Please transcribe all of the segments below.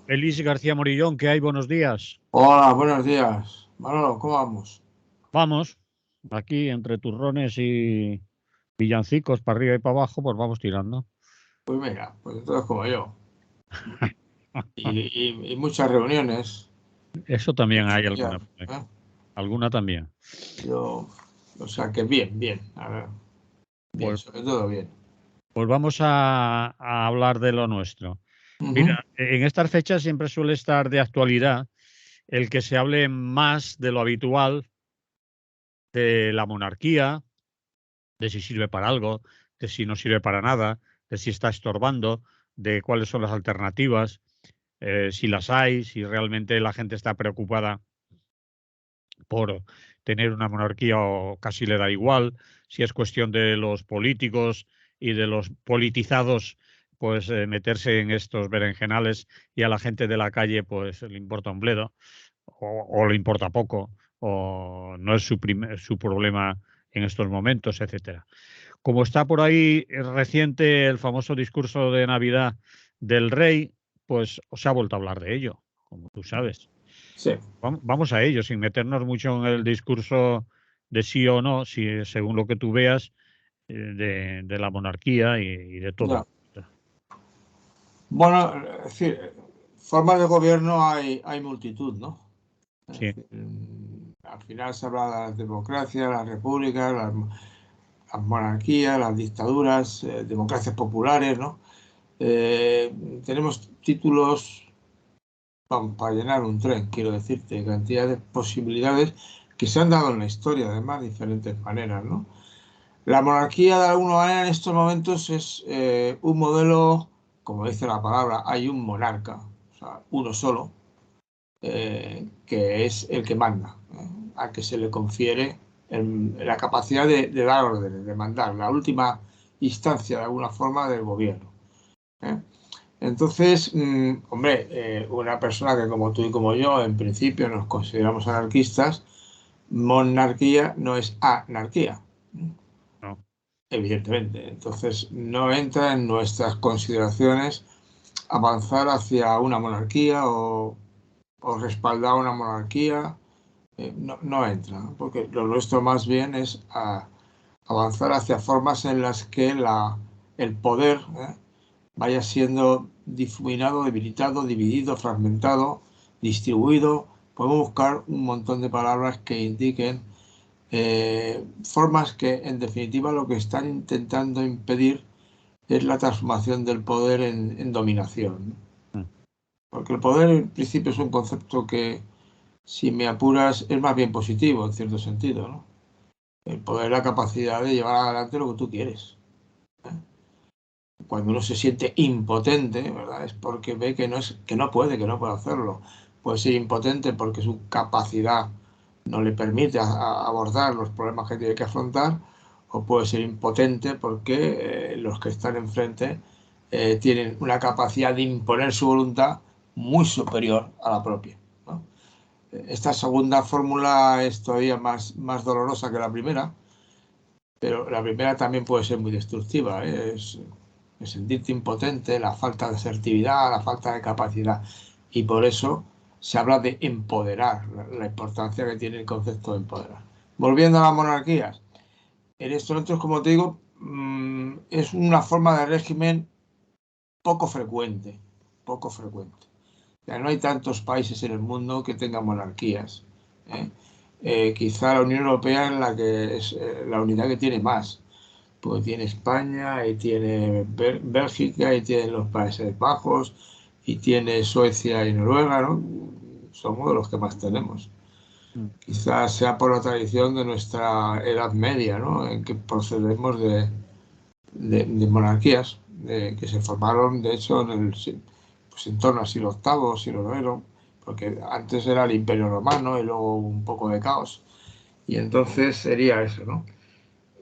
Félix García Morillón, ¿qué hay? Buenos días. Hola, buenos días. Manolo, ¿cómo vamos? Vamos, aquí entre turrones y villancicos para arriba y para abajo, pues vamos tirando. Pues mira, pues entonces como yo. Y muchas reuniones. Eso también hay Ya, alguna, ¿eh? alguna también. Yo, o sea que bien, bien. A ver, bien, Pues, sobre todo bien. pues vamos a hablar de lo nuestro. Ujú. Mira, en estas fechas siempre suele estar de actualidad el que se hable más de lo habitual, de la monarquía, de si sirve para algo, de si no sirve para nada, de si está estorbando, de cuáles son las alternativas, si las hay, si realmente la gente está preocupada por tener una monarquía o casi le da igual, si es cuestión de los políticos y de los politizados, pues meterse en estos berenjenales y a la gente de la calle pues le importa un bledo o le importa poco o no es su problema en estos momentos, etcétera. Como está por ahí reciente el famoso discurso de Navidad del rey, pues se ha vuelto a hablar de ello, como tú sabes. Sí. Vamos a ello, sin meternos mucho en el discurso de sí o no, si, según lo que tú veas, de la monarquía y de todo. Ya. Bueno, es decir, formas de gobierno hay multitud, ¿no? Es Sí, decir, al final se habla de las democracias, las repúblicas, las monarquías, las dictaduras, democracias populares, ¿no? Tenemos títulos para llenar un tren, quiero decirte, cantidad de posibilidades que se han dado en la historia, además, de diferentes maneras, ¿no? La monarquía, de alguna manera, en estos momentos es un modelo, como dice la palabra, hay un monarca, o sea, uno solo, que es el que manda, a que se le confiere la capacidad de dar órdenes, de mandar, la última instancia, de alguna forma, del gobierno. ¿Eh? Entonces, hombre, una persona que como tú y como yo, en principio nos consideramos anarquistas, monarquía no es anarquía, no. evidentemente. Entonces, no entra en nuestras consideraciones avanzar hacia una monarquía o respaldar una monarquía. No entra, ¿no? Porque lo nuestro más bien es avanzar hacia formas en las que el poder, vaya siendo difuminado, debilitado, dividido, fragmentado, distribuido. Podemos buscar un montón de palabras que indiquen formas que, en definitiva, lo que están intentando impedir es la transformación del poder en dominación. Mm. Porque el poder, en principio, es un concepto que, si me apuras, es más bien positivo, en cierto sentido, ¿no? El poder es la capacidad de llevar adelante lo que tú quieres. Cuando uno se siente impotente, ¿verdad? Es porque ve que no puede hacerlo. Puede ser impotente porque su capacidad no le permite abordar los problemas que tiene que afrontar, o puede ser impotente porque los que están enfrente tienen una capacidad de imponer su voluntad muy superior a la propia, ¿no? Esta segunda fórmula es todavía más dolorosa que la primera, pero la primera también puede ser muy destructiva, ¿eh? Es sentirte impotente, la falta de asertividad, la falta de capacidad. Y por eso se habla de empoderar, la importancia que tiene el concepto de empoderar. Volviendo a las monarquías, en estos momentos, como te digo, es una forma de régimen poco frecuente, poco frecuente. Ya no hay tantos países en el mundo que tengan monarquías, ¿eh? Quizá la Unión Europea es la que es la unidad que tiene más, pues tiene España, y tiene Bélgica, y tiene los Países Bajos, y tiene Suecia y Noruega, ¿no? Somos de los que más tenemos. Mm. Quizás sea por la tradición de nuestra Edad Media, ¿no? En que procedemos de monarquías que se formaron, de hecho, pues en torno al siglo VIII, siglo IX, porque antes era el Imperio Romano y luego un poco de caos. Y entonces sería eso, ¿no?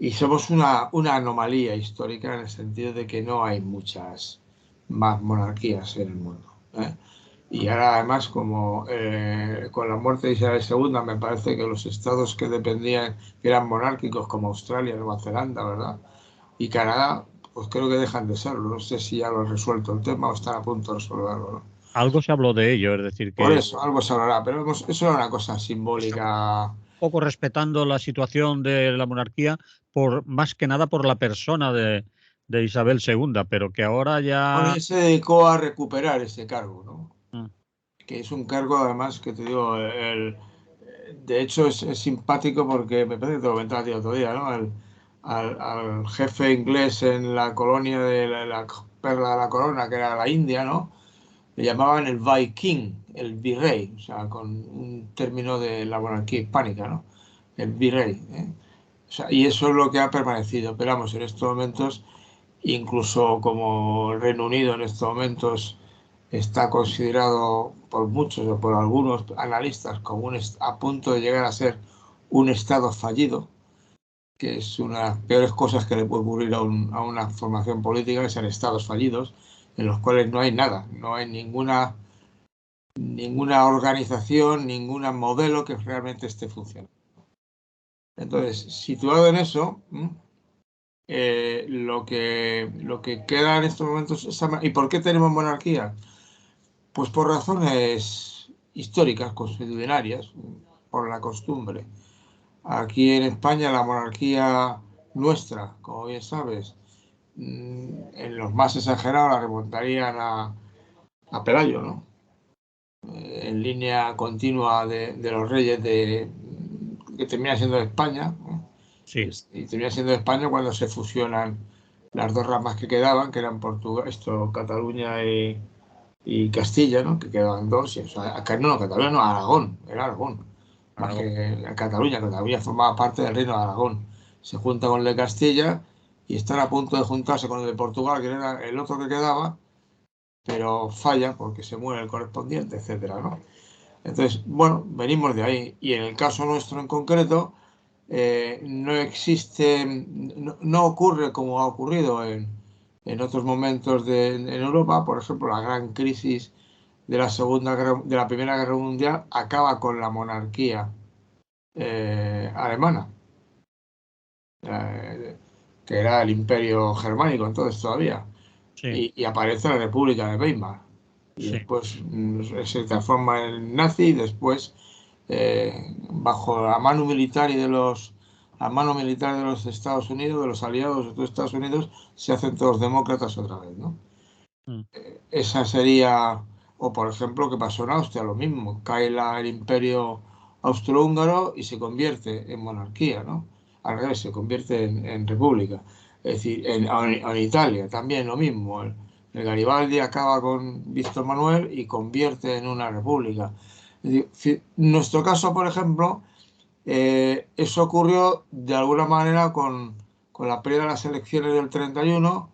Y somos una anomalía histórica en el sentido de que no hay muchas más monarquías en el mundo, ¿eh? Y ahora además, como con la muerte de Isabel II, me parece que los estados que dependían, que eran monárquicos, como Australia, Nueva Zelanda, ¿verdad? Y Canadá, pues creo que dejan de serlo. No sé si ya lo han resuelto el tema o están a punto de resolverlo, ¿no? Algo se habló de ello, es decir, Por que eso, algo se hablará, pero eso era una cosa simbólica. un poco respetando la situación de la monarquía, más que nada por la persona de Isabel II, pero que ahora Bueno, ya... ella se dedicó a recuperar ese cargo, ¿no? Mm, Que es un cargo, además, que te digo, de hecho es simpático porque me parece que te lo comentaba a ti otro día, ¿no? Al jefe inglés en la colonia de la Perla de la Corona, que era la India, ¿no? Le llamaban el Viking, el virrey, o sea, con un término de la monarquía hispánica, ¿no? El virrey, ¿eh? O sea, y eso es lo que ha permanecido. Pero vamos, en estos momentos, incluso como el Reino Unido en estos momentos está considerado por muchos o por algunos analistas como a punto de llegar a ser un Estado fallido, que es una de las peores cosas que le puede ocurrir a una formación política, que sean estados fallidos, en los cuales no hay nada, no hay ninguna organización, ningún modelo que realmente esté funcionando. Entonces, situado en eso, lo que queda en estos momentos es... ¿Y por qué tenemos monarquía? Pues por razones históricas, consuetudinarias, por la costumbre. Aquí en España la monarquía nuestra, como bien sabes, en los más exagerados la remontarían a Pelayo, ¿no? En línea continua de los reyes que termina siendo de España, ¿no? sí, Y termina siendo de España cuando se fusionan las dos ramas que quedaban, que eran Portugal, Cataluña y Castilla, ¿no? Que quedaban dos. O sea, acá no, Cataluña no, Aragón, era Aragón. Más algo, que Cataluña, Cataluña formaba parte del reino de Aragón. Se junta con el de Castilla y están a punto de juntarse con el de Portugal, que era el otro que quedaba, pero falla porque se muere el correspondiente, etcétera, ¿no? Entonces, bueno, venimos de ahí. Y en el caso nuestro en concreto, no existe, no ocurre como ha ocurrido en otros momentos en Europa. Por ejemplo, la gran crisis de la Primera Guerra Mundial acaba con la monarquía alemana, eh, que era el Imperio Germánico entonces todavía, sí, y aparece la República de Weimar. Y sí. después se transforma en nazi y después, bajo la mano militar de los Estados Unidos, de los aliados de los Estados Unidos, se hacen todos demócratas otra vez, ¿no? Mm, Esa sería, o por ejemplo, que pasó en Austria, lo mismo, cae el imperio austrohúngaro y se convierte en monarquía, ¿no? Al revés, se convierte en república. Es decir, en Italia también lo mismo. El Garibaldi acaba con Víctor Manuel y convierte en una república. Es decir, en nuestro caso, por ejemplo, eso ocurrió de alguna manera con la pérdida de las elecciones del 31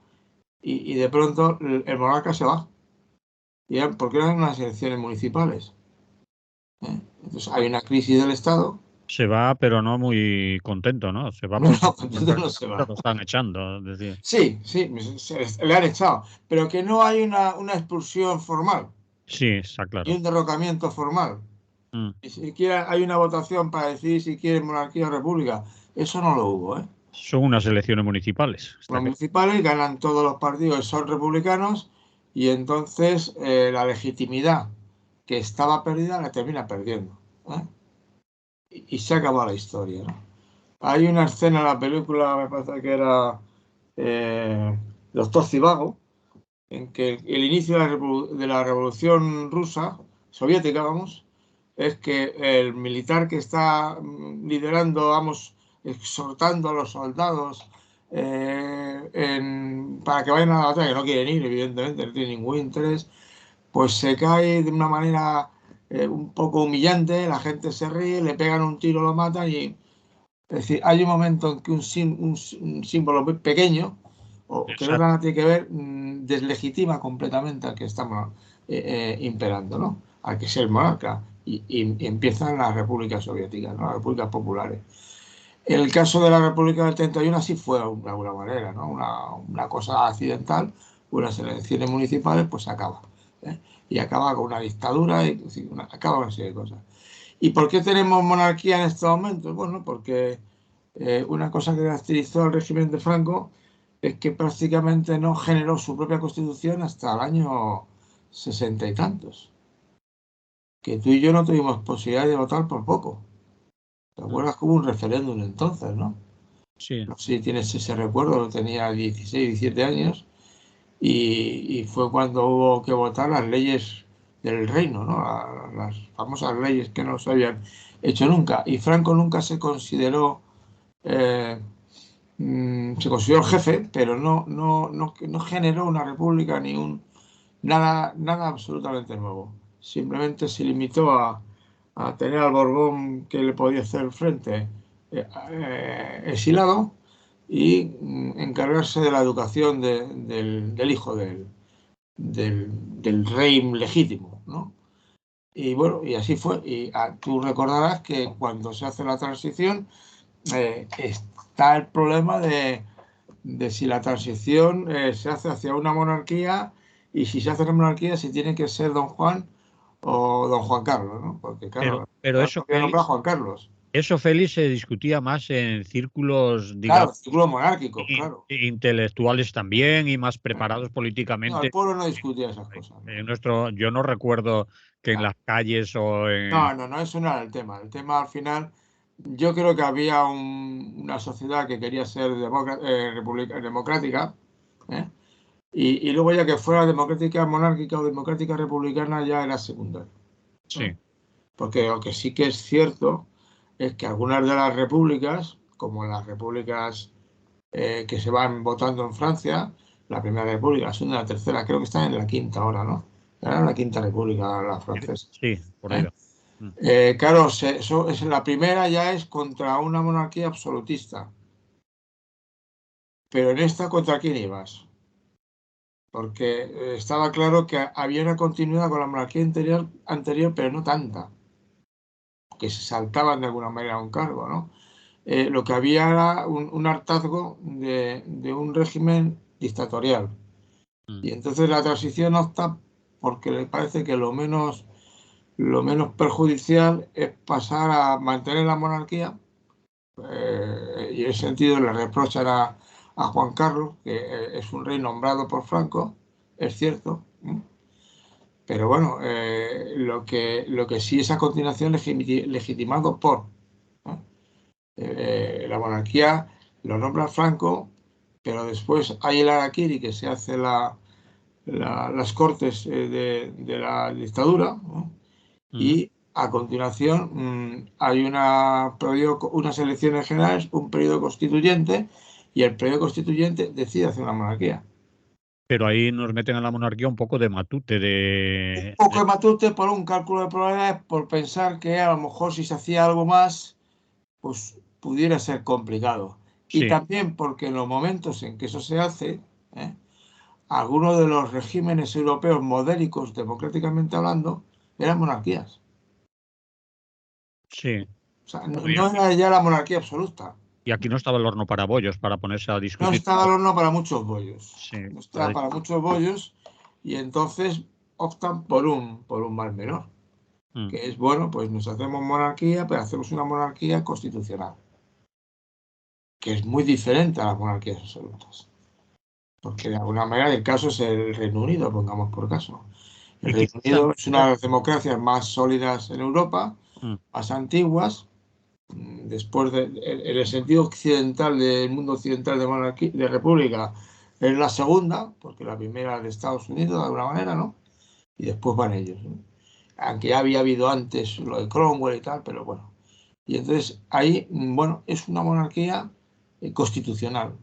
y de pronto el monarca se va. Porque eran unas elecciones municipales, ¿eh? Entonces hay una crisis del Estado. Se va, pero no muy contento, ¿no? Se va No, porque no, contento no se prácticamente va. lo están echando, es decir, Sí, sí, le han echado, pero que no hay una expulsión formal sí, está y claro. un derrocamiento formal. Mm. Ni siquiera hay una votación para decidir si quieren monarquía o república. Eso no lo hubo, ¿eh? Son unas elecciones municipales, está Los claro. municipales ganan todos los partidos, son republicanos y entonces la legitimidad que estaba perdida la termina perdiendo, ¿eh? Y se acabó la historia, ¿no? Hay una escena en la película, me parece que era Doctor Zhivago, en que el inicio de la revolución rusa, soviética, vamos, es que el militar que está liderando, vamos, exhortando a los soldados para que vayan a la batalla, que no quieren ir, evidentemente, no tienen ningún interés, pues se cae de una manera un poco humillante, la gente se ríe, le pegan un tiro, lo matan y... Es decir, hay un momento en que un símbolo muy pequeño, o que no Exacto. nada tiene que ver, deslegitima completamente al que estamos imperando, ¿no? Al que es el monarca. Y empiezan las repúblicas soviéticas, ¿no? Las repúblicas populares. En el caso de la República del 31 así fue de alguna manera, ¿no? Una cosa accidental, unas elecciones municipales, pues acaba, ¿eh? Y acaba con una dictadura, y, acaba con una serie de cosas. ¿Y por qué tenemos monarquía en estos momentos? Bueno, porque una cosa que caracterizó al régimen de Franco es que prácticamente no generó su propia constitución hasta el año 60 y tantos. Que tú y yo no tuvimos posibilidad de votar por poco. ¿Te acuerdas que hubo un referéndum entonces, no? Sí. No sé si tienes ese recuerdo, tenía 16, 17 años y fue cuando hubo que votar las leyes del reino, ¿no? Las famosas leyes que no se habían hecho nunca. Y Franco nunca se consideró se consideró el jefe, pero no generó una república ni nada absolutamente nuevo. Simplemente se limitó a tener al Borbón que le podía hacer frente exilado y encargarse de la educación del hijo del rey legítimo, ¿no? Y bueno, y así fue. Y tú recordarás que cuando se hace la transición está el problema de si la transición se hace hacia una monarquía y si se hace una monarquía si tiene que ser don Juan o don Juan Carlos, ¿no? Porque claro, Pero no podía nombrar Juan Carlos. eso, Félix, se discutía más en círculos, digamos, Claro, círculos monárquicos, claro. intelectuales también y más preparados No, el políticamente. pueblo no discutía esas cosas, ¿no? Yo no recuerdo que en Ya. las calles o en... No, eso no era el tema. El tema al final, yo creo que había una sociedad que quería ser democrática, ¿eh? Y luego ya que fuera democrática monárquica o democrática republicana ya era secundario. Sí, Porque lo que sí que es cierto es que algunas de las repúblicas, como las repúblicas que se van votando en Francia, la primera república, la segunda, la tercera, creo que están en la quinta ahora, ¿no? Era la quinta república la francesa. sí, por ahí ¿Eh? va. Mm. Claro, eso es, la primera ya es contra una monarquía absolutista. Pero en esta, ¿contra quién ibas? Porque estaba claro que había una continuidad con la monarquía anterior, pero no tanta, que se saltaban de alguna manera un cargo, ¿no? Lo que había era un hartazgo de un régimen dictatorial. Mm. Y entonces la transición opta porque le parece que lo menos perjudicial es pasar a mantener la monarquía. Y en ese sentido le reprochan a Juan Carlos, que es un rey nombrado por Franco, es cierto. Pero bueno, lo que sí es a continuación legitimado por. ¿No? La monarquía lo nombra Franco, pero después hay el Araquiri que se hace las cortes de la dictadura, ¿no? Mm. Y a continuación hay unas elecciones generales, un periodo constituyente y el periodo constituyente decide hacer una monarquía. Pero ahí nos meten a la monarquía un poco de matute, Un poco de matute por un cálculo de probabilidades, por pensar que a lo mejor si se hacía algo más, pues pudiera ser complicado. Y Sí, también porque en los momentos en que eso se hace, ¿eh? Algunos de los regímenes europeos modélicos, democráticamente hablando, eran monarquías. sí. O sea, Bueno, no era ya la monarquía absoluta. y aquí no estaba el horno para bollos para ponerse a No discutir. estaba el horno para muchos bollos. Sí, No estaba para muchos bollos y entonces optan por un mal menor, Mm. que es, bueno, pues nos hacemos monarquía, pero hacemos una monarquía constitucional, que es muy diferente a las monarquías absolutas. Porque de alguna manera el caso es el Reino Unido, pongamos por caso. El Y Reino quizás Unido es una de las democracias más sólidas en Europa, mm, más antiguas, después en el sentido occidental del mundo occidental de monarquía, de república, es la segunda, porque la primera es de Estados Unidos de alguna manera, ¿no? Y después van ellos, ¿no? Aunque ya había habido antes lo de Cromwell y tal, pero bueno. Y entonces ahí, bueno, es una monarquía constitucional,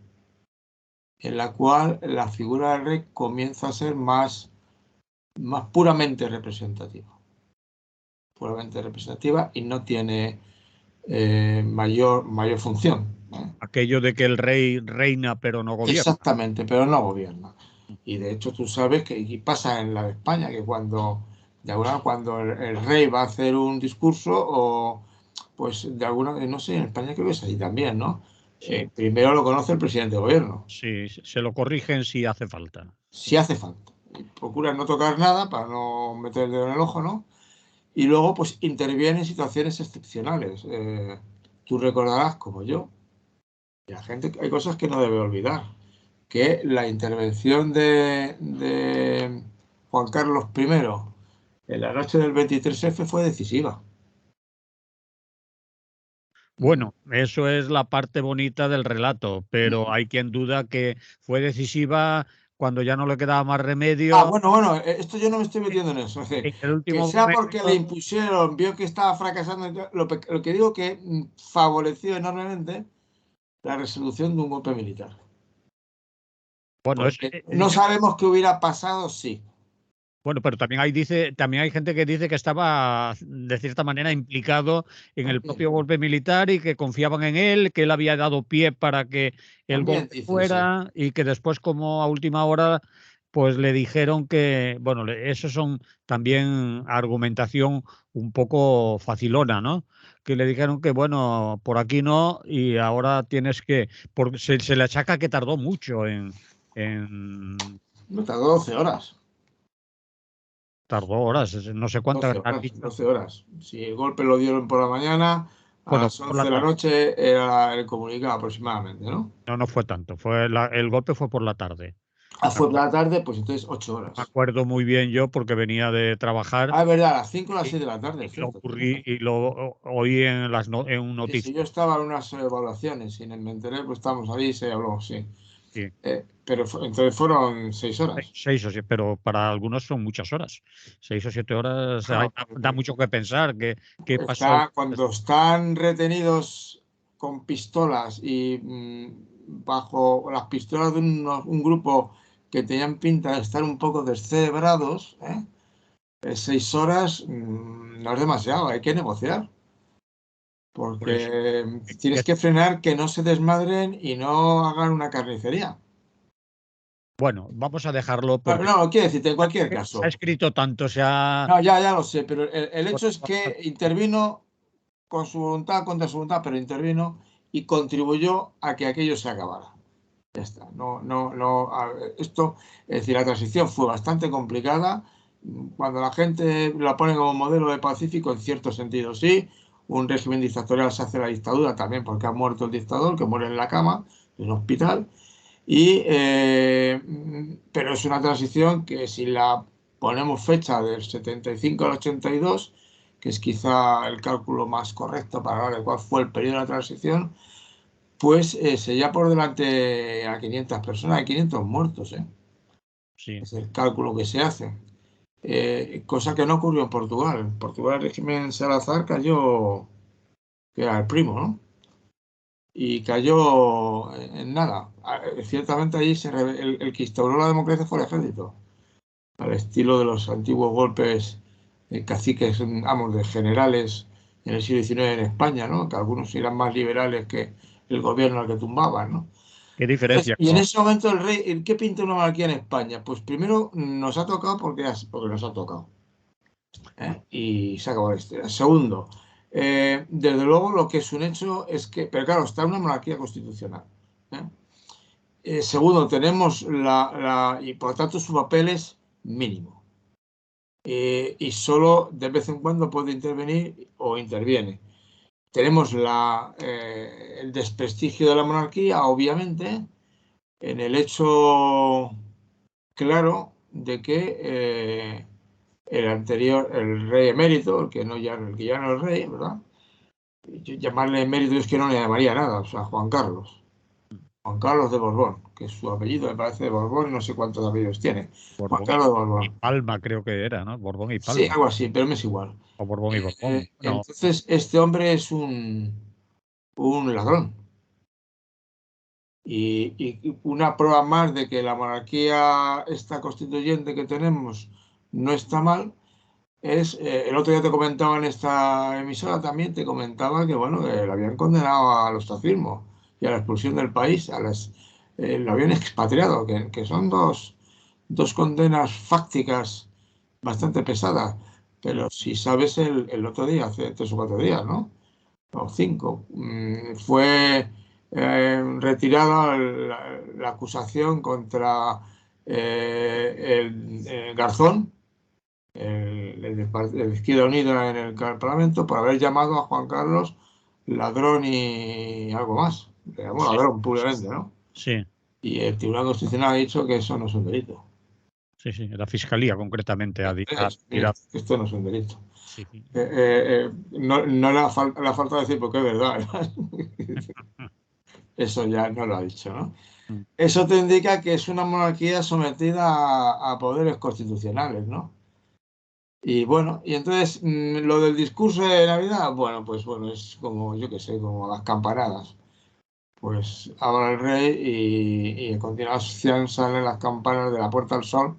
en la cual la figura del rey comienza a ser más puramente representativa y no tiene mayor función, ¿eh? aquello de que el rey reina pero no gobierna. Exactamente, pero no gobierna. Y de hecho tú sabes que y pasa en la de España, que cuando el rey va a hacer un discurso o pues de alguna, no sé, en España creo que es así también, ¿no? Sí, Primero lo conoce el presidente de gobierno, sí, se lo corrigen si hace falta. si hace falta. Y procura no tocar nada para no meter el dedo en el ojo, ¿no? Y luego pues interviene en situaciones excepcionales. Tú recordarás, como yo, y la gente, hay cosas que no debe olvidar, que la intervención Juan Carlos I en la noche del 23F fue decisiva. Bueno, eso es la parte bonita del relato, pero hay quien duda que fue decisiva cuando ya no le quedaba más remedio. Bueno, esto yo no me estoy metiendo en eso. Es decir, En el que último sea porque le momento, impusieron, vio que estaba fracasando, lo que digo que favoreció enormemente la resolución de un golpe militar. bueno, Porque no sabemos qué hubiera pasado si. bueno, pero también hay gente que dice que estaba de cierta manera implicado en el propio golpe militar y que confiaban en él, que él había dado pie para que el También golpe dicen, sí. fuera y que después, como a última hora, pues le dijeron que, bueno, eso son también argumentación un poco facilona, ¿no? Que le dijeron que, bueno, por aquí no y ahora tienes que, porque se le achaca que tardó mucho en No tardó 12 horas. tardó horas, no sé cuántas 12 has horas, dicho. 12 horas. Si el golpe lo dieron por la mañana, a Bueno, las por la 11 de la tarde. noche era el comunicado aproximadamente, ¿no? No, no fue tanto. El golpe fue por la tarde. Me Fue por acuerdo, la tarde, pues entonces 8 me horas. acuerdo muy bien yo porque venía de trabajar Es verdad, a las 5 o las y, 6 de la tarde, y es cierto. Tienes razón. oí en un Sí, sí, yo noticiero. estaba en unas evaluaciones y me enteré, pues estábamos ahí y se habló, sí. Sí, Pero entonces fueron 6 horas. 6 o 7, pero para algunos son muchas horas. 6 o 7 horas, Claro, da porque mucho que pensar. ¿Qué pasó? cuando están retenidos con pistolas y bajo las pistolas de un grupo que tenían pinta de estar un poco descerebrados, 6 horas no es demasiado, hay que negociar, Por eso. porque tienes que frenar que no se desmadren y no hagan una carnicería. Bueno, vamos a dejarlo porque No, quiero decirte, en cualquier se ha caso. escrito tanto, se ha... No, ya lo sé, pero el hecho es que intervino con su voluntad, contra su voluntad, pero intervino y contribuyó a que aquello se acabara. Ya está. Esto, es decir, la transición fue bastante complicada. Cuando la gente la pone como modelo de pacífico, en cierto sentido sí. Un régimen dictatorial se hace la dictadura también porque ha muerto el dictador, que muere en la cama, en un hospital. Pero es una transición que si la ponemos fecha del 75 al 82, que es quizá el cálculo más correcto para hablar de cuál fue el periodo de la transición, pues se lleva por delante a 500 personas, hay 500 muertos, ¿eh? Sí, Es el cálculo que se hace. Cosa que no ocurrió en Portugal. En Portugal el régimen Salazar cayó, que era el primo, ¿no? Y cayó en nada. Ciertamente allí el que instauró la democracia fue el ejército, al estilo de los antiguos golpes caciques, vamos, de generales en el siglo XIX en España, ¿no? Que algunos eran más liberales que el gobierno al que tumbaban, ¿no? qué Entonces, diferencia y en ese momento el rey, ¿qué pinta una monarquía en España? Pues primero nos ha tocado porque nos ha tocado, y se acabó la historia. Segundo, desde luego lo que es un hecho es que, pero claro, está una monarquía constitucional. ¿eh? Segundo, tenemos y por tanto su papel es mínimo. Y solo de vez en cuando puede intervenir o interviene. Tenemos el desprestigio de la monarquía, obviamente, en el hecho claro de que el rey emérito, el que ya no es rey, ¿verdad? Llamarle emérito es que no le llamaría nada, o sea, Juan Carlos. Juan Carlos de Borbón, que es su apellido, me parece de Borbón y no sé cuántos apellidos tiene. Juan Borbón Carlos de y Borbón. Palma creo que era, ¿no? Borbón y Sí, Palma. algo así, pero me es igual. O Borbón y Borbón. Bueno, Entonces, este hombre es un ladrón. Y una prueba más de que la monarquía, esta constituyente que tenemos, no está mal, el otro día te comentaba en esta emisora también, te comentaba que, bueno, que lo habían condenado al ostracismo y a la expulsión del país, lo habían expatriado, que son dos condenas fácticas bastante pesadas. mm, Pero si sabes, el otro día, hace 3 o 4 días, ¿no? O 5, fue retirada la acusación contra el Garzón, de Izquierda Unida en el Parlamento, por haber llamado a Juan Carlos ladrón y algo más. Le llamó sí, ladrón puramente, ¿no? sí. Y el Tribunal Constitucional ha dicho que eso no es un delito. Sí, sí, la Fiscalía concretamente ha tirado. Esto no es un delito. Sí, sí. No le ha faltado decir porque es verdad. Eso ya no lo ha dicho, ¿no? Eso te indica que es una monarquía sometida a poderes constitucionales, ¿no? Y bueno, y entonces lo del discurso de Navidad, bueno, pues bueno, es como, yo qué sé, como las campanadas. Pues habla el rey y a continuación salen las campanas de la Puerta del Sol.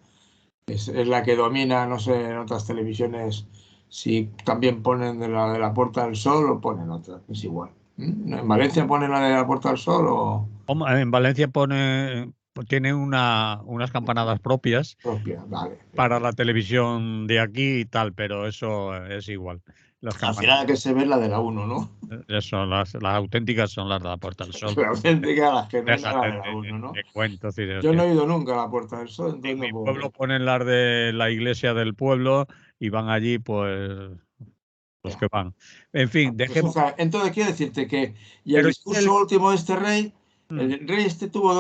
Es la que domina, no sé, en otras televisiones si también ponen de la Puerta del Sol o ponen otra, es igual. ¿En Valencia ponen la de la Puerta del Sol o En Valencia tiene unas campanadas propias propia? Vale. para la televisión de aquí y tal, pero eso es igual. Las Al campanadas, final hay que se ve la de la uno, ¿no? eso, las auténticas son las de la Puerta del Sol. La auténtica, las que no es la Déjate de la uno, ¿no? de cuentos. Yo no he ido nunca a la Puerta del Sol, entonces En no mi puedo pueblo ver. ponen las de la iglesia del pueblo y van allí, pues, los que Ya. van. En fin, Pues, o dejemos. sea, entonces quiero decirte que, y el Pero discurso último de este rey, Mm, el rey este tuvo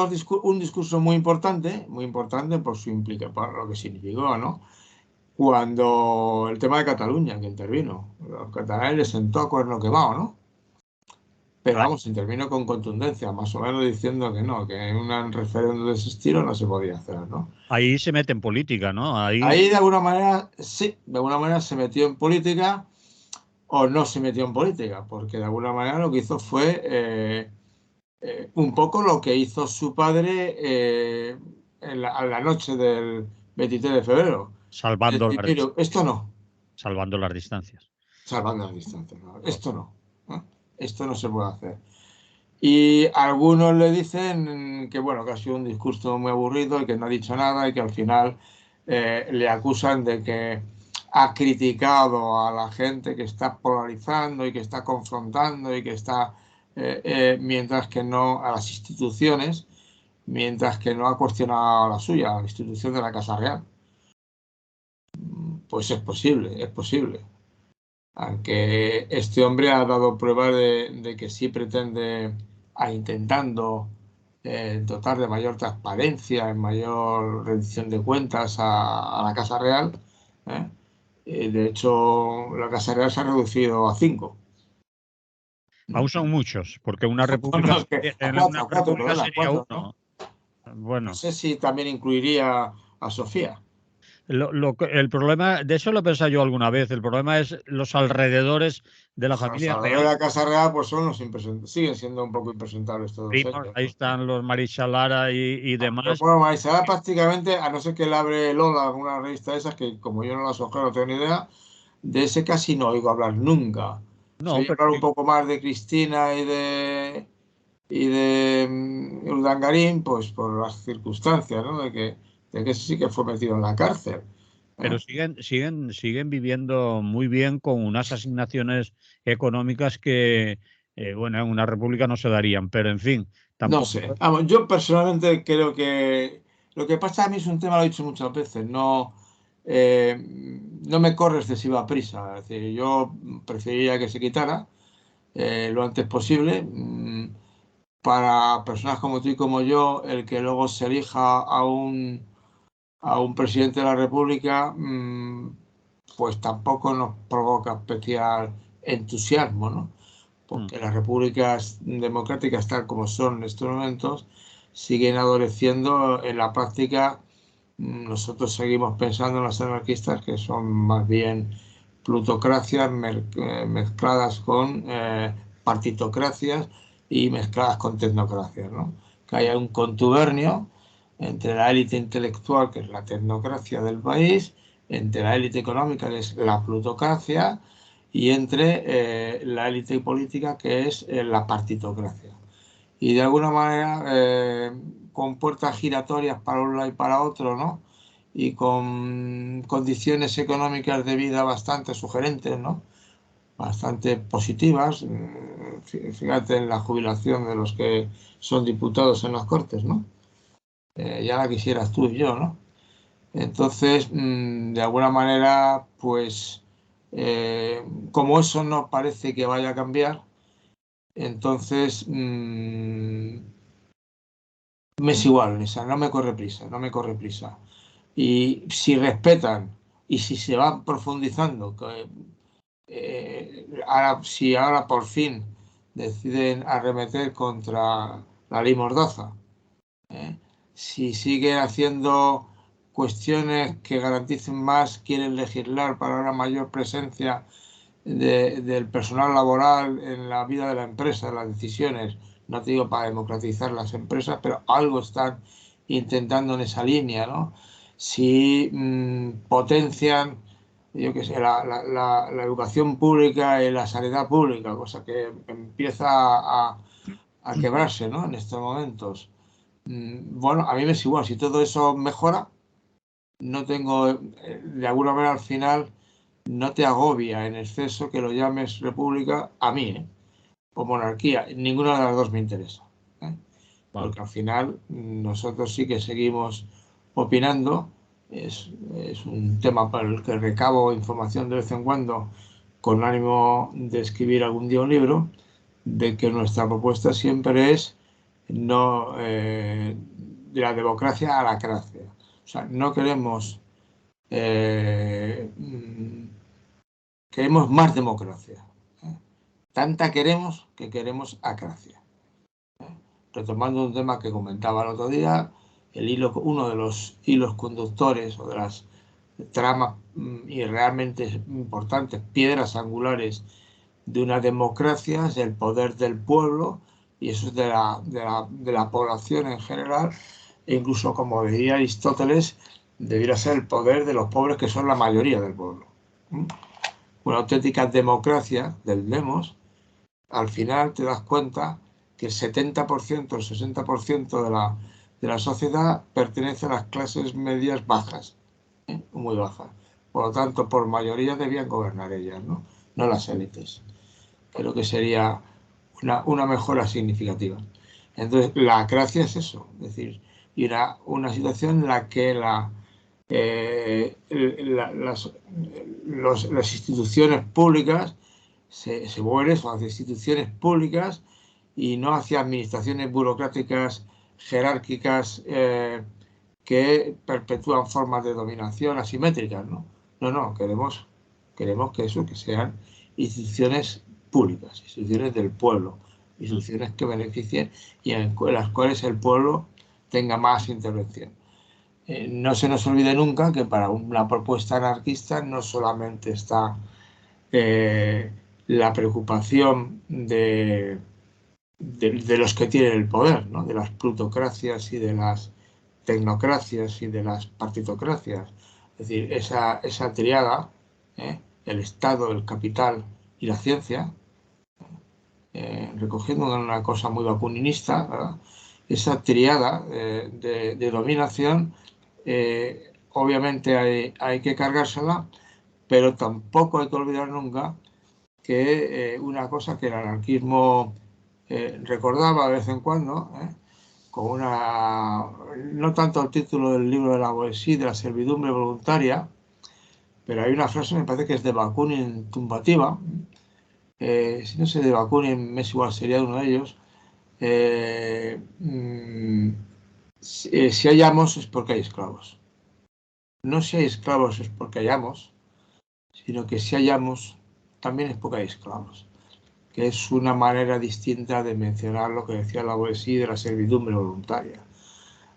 un discurso muy importante por su implica, por lo que significó, ¿no? Cuando el tema de Cataluña, que intervino, los catalanes les sentó a cuerno quemado, ¿no? Pero ahí vamos, intervino con contundencia, más o menos diciendo que no, que un referéndum de ese estilo no se podía hacer, ¿no? ahí se mete en política, ¿no? Ahí Ahí de alguna manera, sí, de alguna manera se metió en política o no se metió en política, porque de alguna manera lo que hizo fue un poco lo que hizo su padre a la noche del 23 de febrero. Es salvando decir, mire, esto no, salvando las distancias. salvando las distancias, ¿no? Esto no, ¿no? Esto no se puede hacer. Y algunos le dicen que, bueno, que ha sido un discurso muy aburrido y que no ha dicho nada y que al final le acusan de que ha criticado a la gente que está polarizando y que está confrontando y que está, mientras que no, a las instituciones, mientras que no ha cuestionado la suya, la institución de la Casa Real. Pues es posible, es posible. Aunque este hombre ha dado prueba de que sí pretende, intentando dotar de mayor transparencia, en mayor rendición de cuentas a la Casa Real. ¿eh? De hecho, la Casa Real se ha reducido a 5. Aún son muchos, porque una república No, es que en una a cuatro, república perdón, a sería 4, ¿no? uno. No Bueno, sé si también incluiría a Sofía. el problema, de eso lo he pensado yo alguna vez, el problema es los alrededores de la Los familia salvadores de real. la Casa Real pues son los impresentables, siguen siendo un poco impresentables todos Primos, ellos, ahí ¿no? están los Maricha Lara y Pero demás. bueno, Marisela prácticamente, a no ser que le abre Lola, alguna revista de esas, que como yo no las ojeo, no tengo ni idea, de ese casi no oigo hablar nunca. Se No, oye pero hablar un sí, poco más de Cristina y de Urdangarín, pues por las circunstancias, ¿no? De que ese sí que fue metido en la cárcel. pero ¿eh? siguen viviendo muy bien con unas asignaciones económicas que, bueno, en una república no se darían, pero en fin, No tampoco. sé. Vamos, yo personalmente creo que lo que pasa a mí es un tema, lo he dicho muchas veces, no, eh, no me corre excesiva prisa. Es decir, yo preferiría que se quitara lo antes posible. Para personas como tú y como yo, el que luego se elija a un presidente de la República, pues tampoco nos provoca especial entusiasmo, ¿no? Mm. Porque las repúblicas democráticas, tal como son en estos momentos, siguen adoleciendo en la práctica. Nosotros seguimos pensando en los anarquistas que son más bien plutocracias mezcladas con partitocracias y mezcladas con tecnocracias, ¿no? Que haya un contubernio entre la élite intelectual, que es la tecnocracia del país, entre la élite económica, que es la plutocracia, y entre la élite política, que es la partitocracia. Y de alguna manera, con puertas giratorias para un lado y para otro, ¿no? Y con condiciones económicas de vida bastante sugerentes, ¿no? Bastante positivas. Fíjate en la jubilación de los que son diputados en las Cortes, ¿no? Ya la quisieras tú y yo, ¿no? Entonces, de alguna manera, pues, como eso no parece que vaya a cambiar, entonces me es igual, esa, no me corre prisa, no me corre prisa. Y si respetan y si se van profundizando, si ahora por fin deciden arremeter contra la ley Mordaza, si siguen haciendo cuestiones que garanticen más, quieren legislar para una mayor presencia del personal laboral en la vida de la empresa, en las decisiones, no te digo para democratizar las empresas, pero algo están intentando en esa línea, ¿no? Si potencian, yo qué sé, la educación pública y la sanidad pública, cosa que empieza a quebrarse, ¿no? En estos momentos. Bueno, a mí me es igual, si todo eso mejora, no tengo, de alguna manera al final, no te agobia en exceso que lo llames república a mí, o monarquía. Ninguna de las dos me interesa. Vale. Porque al final nosotros sí que seguimos opinando. Es un tema para el que recabo información de vez en cuando con ánimo de escribir algún día un libro, de que nuestra propuesta siempre es no de la democracia a la cracia. O sea, no queremos queremos más democracia. Tanta queremos que queremos acracia. Retomando un tema que comentaba el otro día, uno de los hilos conductores o de las tramas y realmente importantes, piedras angulares de una democracia es el poder del pueblo, y eso es de la población en general, e incluso, como decía Aristóteles, debiera ser el poder de los pobres, que son la mayoría del pueblo. Una auténtica democracia del demos, al final te das cuenta que el 70%, el 60% de la sociedad pertenece a las clases medias bajas, muy bajas. Por lo tanto, por mayoría debían gobernar ellas, no las élites. Creo que sería una mejora significativa. Entonces, la acracia es eso, es decir, y una situación en la que las instituciones públicas se vuelven hacia instituciones públicas y no hacia administraciones burocráticas jerárquicas que perpetúan formas de dominación asimétricas, ¿no? No, queremos que sean instituciones públicas, instituciones del pueblo, instituciones que beneficien y en las cuales el pueblo tenga más intervención. No se nos olvide nunca que para una propuesta anarquista no solamente está la preocupación de los que tienen el poder, ¿no? De las plutocracias y de las tecnocracias y de las partitocracias. Es decir, esa triada, el Estado, el capital y la ciencia, recogiendo una cosa muy bakuninista, ¿verdad? Esa triada de dominación, obviamente hay que cargársela, pero tampoco hay que olvidar nunca que una cosa que el anarquismo recordaba de vez en cuando, con no tanto el título del libro de la Boétie, de la servidumbre voluntaria, pero hay una frase, me parece que es de Bakunin tumbativa, si no sé de Bakunin, me es igual, sería uno de ellos, si hay amos es porque hay esclavos. No si hay esclavos es porque hay amos, sino que si hay amos también es porque hay esclavos, que es una manera distinta de mencionar lo que decía la Boétie de la servidumbre voluntaria.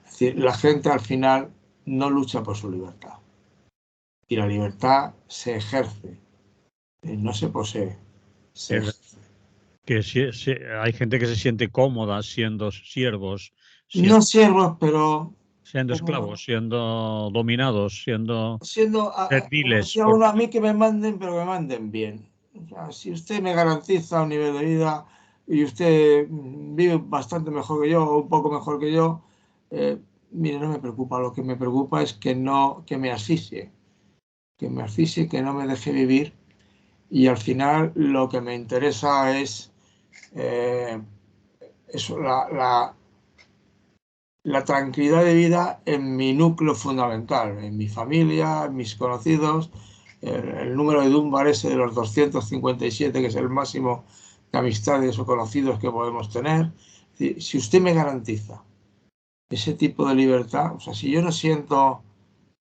Es decir, la gente al final no lucha por su libertad, y la libertad se ejerce, no se posee, se ejerce. Que hay gente que se siente cómoda siendo siervos, No siervos, pero siendo esclavos, siendo dominados, siendo como serviles. decía uno, a mí que me manden, pero que me manden bien. O sea, si usted me garantiza un nivel de vida y usted vive bastante mejor que yo o un poco mejor que yo, mire, no me preocupa. Lo que me preocupa es que me asfixie, que no me deje vivir, y al final lo que me interesa es eso, la tranquilidad de vida en mi núcleo fundamental, en mi familia, en mis conocidos, el número de Dunbar ese de los 257, que es el máximo de amistades o conocidos que podemos tener. Si usted me garantiza ese tipo de libertad, o sea, si yo no siento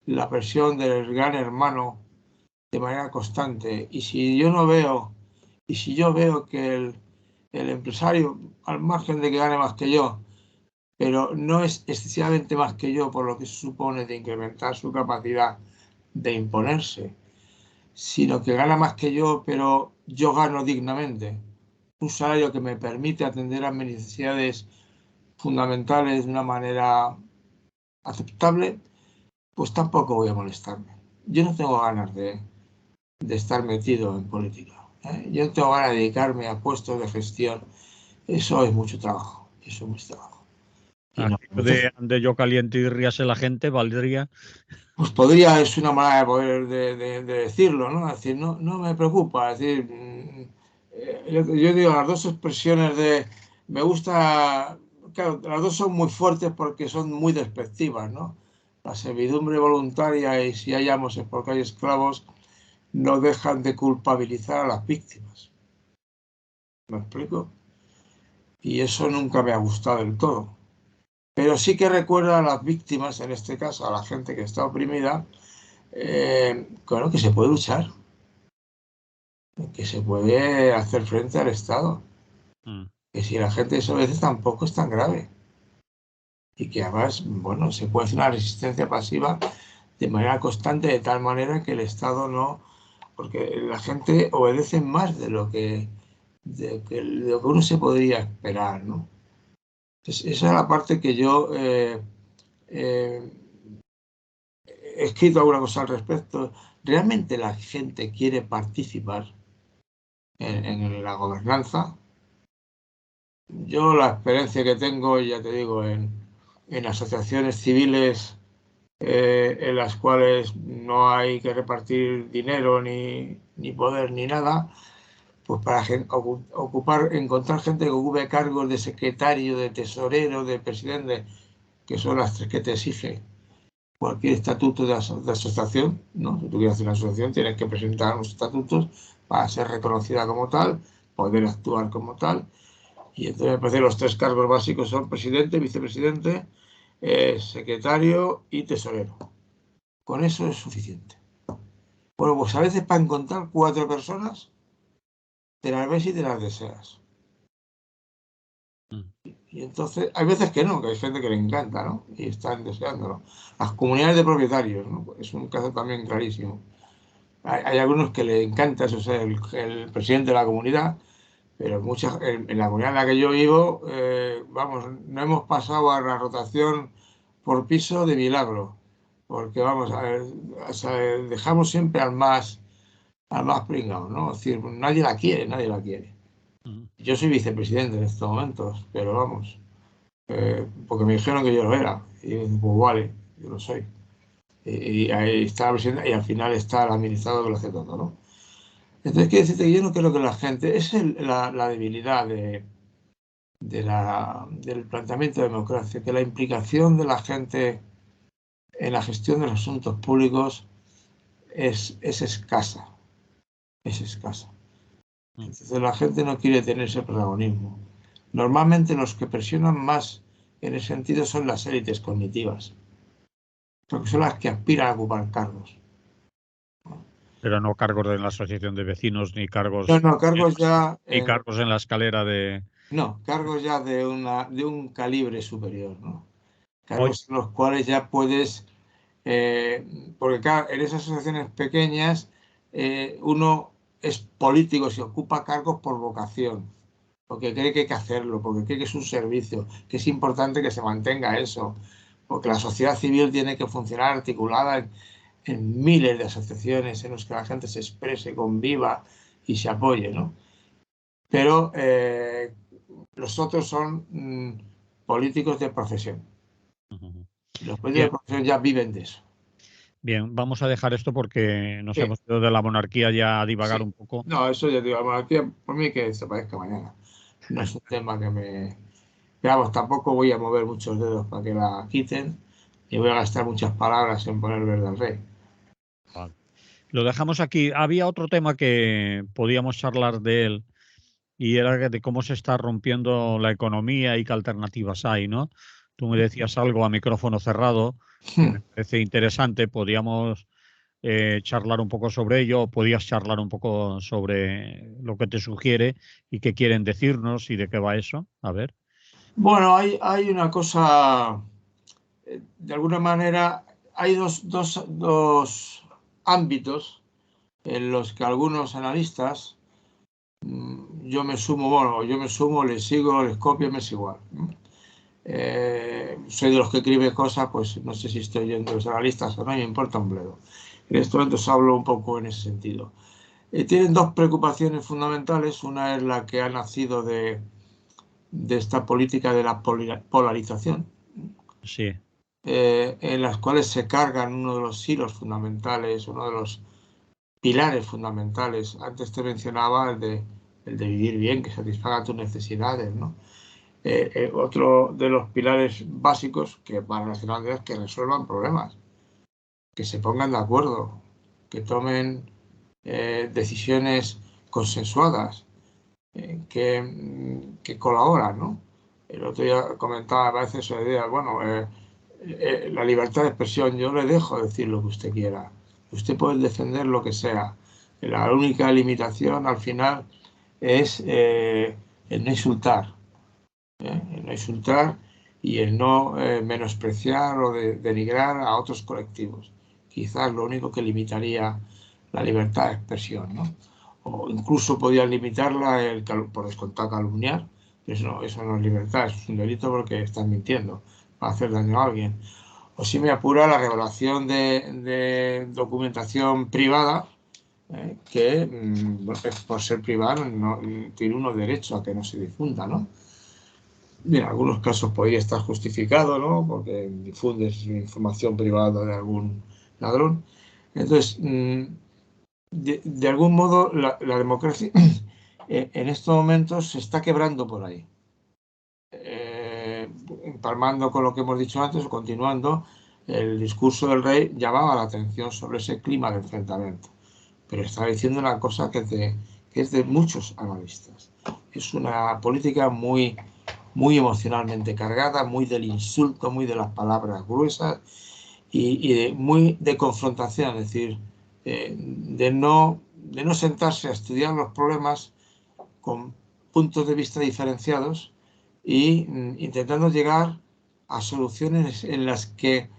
la presión del gran hermano de manera constante. Y si yo veo que el empresario, al margen de que gane más que yo, pero no es excesivamente más que yo por lo que se supone de incrementar su capacidad de imponerse, sino que gana más que yo, pero yo gano dignamente, un salario que me permite atender a mis necesidades fundamentales de una manera aceptable, pues tampoco voy a molestarme. Yo no tengo ganas de estar metido en política, ¿eh? Yo no tengo ganas de dedicarme a puestos de gestión. Eso es mucho trabajo, eso es mucho trabajo. Y no, Aquello de ande yo caliente y ríase la gente, valdría. pues podría, es una manera de poder de decirlo, ¿no? Es decir, no me preocupa, es decir, yo digo las dos expresiones de me gusta, claro, las dos son muy fuertes porque son muy despectivas, ¿no? La servidumbre voluntaria y si hay amos es porque hay esclavos no dejan de culpabilizar a las víctimas. ¿Me explico? Y eso nunca me ha gustado del todo. Pero sí que recuerda a las víctimas, en este caso a la gente que está oprimida, claro que se puede luchar, que se puede hacer frente al Estado, Mm. que si la gente desobedece tampoco es tan grave y que además, bueno, se puede hacer una resistencia pasiva de manera constante, de tal manera que el Estado no, porque la gente obedece más de lo que uno se podría esperar, ¿no? Entonces, esa es la parte que yo eh, he escrito alguna cosa al respecto. ¿Realmente la gente quiere participar en la gobernanza? Yo la experiencia que tengo, ya te digo, en asociaciones civiles en las cuales no hay que repartir dinero ni poder ni nada, pues para ocupar, encontrar gente que ocupe cargos de secretario, de tesorero, de presidente, que son las tres que te exige cualquier estatuto de asociación, ¿no? Si tú quieres hacer una asociación, tienes que presentar unos estatutos para ser reconocida como tal, poder actuar como tal. Y entonces me parece que los tres cargos básicos son presidente, vicepresidente, secretario y tesorero. Con eso es suficiente. Bueno, pues a veces para encontrar cuatro personas, te las ves y te las deseas. Mm. Y entonces, hay veces que no, que hay gente que le encanta, ¿no? Y están deseándolo. Las comunidades de propietarios, ¿no? Es un caso también clarísimo. Hay algunos que le encanta eso, ser el presidente de la comunidad, pero en la comunidad en la que yo vivo, vamos, no hemos pasado a la rotación por piso de milagro, porque vamos, o sea, dejamos siempre al más pringado, ¿no? Es decir, nadie la quiere, nadie la quiere. Mm. Yo soy vicepresidente en estos momentos, pero vamos, porque me dijeron que yo lo era, y pues vale, yo lo soy. Y ahí está la presidenta y al final está el administrador que lo hace todo, ¿no? Entonces, quiero decirte que yo no creo que la gente, es la debilidad del planteamiento de democracia, que la implicación de la gente en la gestión de los asuntos públicos es escasa, es escasa. Mm. Entonces la gente no quiere tener ese protagonismo. Normalmente los que presionan más en ese sentido son las élites cognitivas, porque son las que aspiran a ocupar cargos. Pero no cargos en la asociación de vecinos, ni No, cargos no, cargos ya ni cargos en la escalera de. no, cargos ya de un calibre superior, ¿no? Hoy. Cargos en los cuales ya puedes, porque claro, en esas asociaciones pequeñas uno es político, se ocupa cargos por vocación, porque cree que hay que hacerlo, porque cree que es un servicio, que es importante que se mantenga eso, porque la sociedad civil tiene que funcionar articulada en miles de asociaciones en las que la gente se exprese, conviva y se apoye, ¿no? Pero los otros son políticos de profesión. Ujú. Y los políticos Bien, de profesión ya viven de eso. bien, vamos a dejar esto porque nos Sí, hemos ido de la monarquía ya a divagar sí. un poco. No, eso ya digo, la monarquía por mí que desaparezca mañana. No es un tema que me... Pero vamos, tampoco voy a mover muchos dedos para que la quiten y voy a gastar muchas palabras en poner verde al rey. Vale. Lo dejamos aquí. Había otro tema que podíamos charlar de él y era de cómo se está rompiendo la economía y qué alternativas hay, ¿no? tú me decías algo a micrófono cerrado que me parece interesante, podíamos charlar un poco sobre ello, o podías charlar un poco sobre lo que te sugiere y qué quieren decirnos y de qué va eso. A ver. Bueno, hay una cosa, de alguna manera, hay dos ámbitos en los que algunos analistas, yo me sumo, les sigo, les copio, me es igual. Soy de los que escribe cosas, pues no sé si estoy yendo a los analistas o no, me importa un bledo. En estos momentos hablo un poco en ese sentido. Tienen dos preocupaciones fundamentales. Una es la que ha nacido de esta política de la polarización, Sí, en las cuales se cargan uno de los hilos fundamentales, uno de los pilares fundamentales. Antes te mencionaba el de vivir bien, que satisfaga tus necesidades, ¿no? Otro de los pilares básicos que van relacionados es que resuelvan problemas, que se pongan de acuerdo, que tomen decisiones consensuadas, que colaboran, ¿no? El otro día comentaba a veces esa idea, bueno, la libertad de expresión, yo le dejo decir lo que usted quiera, usted puede defender lo que sea, la única limitación al final es el no insultar, el no insultar y el no menospreciar o denigrar a otros colectivos. Quizás lo único que limitaría la libertad de expresión, ¿no? O incluso podría limitarla por descontar calumniar. Eso no es libertad, eso es un delito porque estás mintiendo, va a hacer daño a alguien. O si me apura la revelación de documentación privada, que por ser privada no, tiene uno derecho a que no se difunda, ¿no? Y en algunos casos podría estar justificado, ¿no? Porque difundes información privada de algún ladrón. Entonces, de algún modo, la democracia en estos momentos se está quebrando por ahí. Empalmando con lo que hemos dicho antes, o continuando, el discurso del rey llamaba la atención sobre ese clima de enfrentamiento. Pero está diciendo una cosa que es de muchos analistas. Es una política muy emocionalmente cargada, muy del insulto, muy de las palabras gruesas y muy de confrontación, es decir, de no sentarse a estudiar los problemas con puntos de vista diferenciados y intentando llegar a soluciones en las que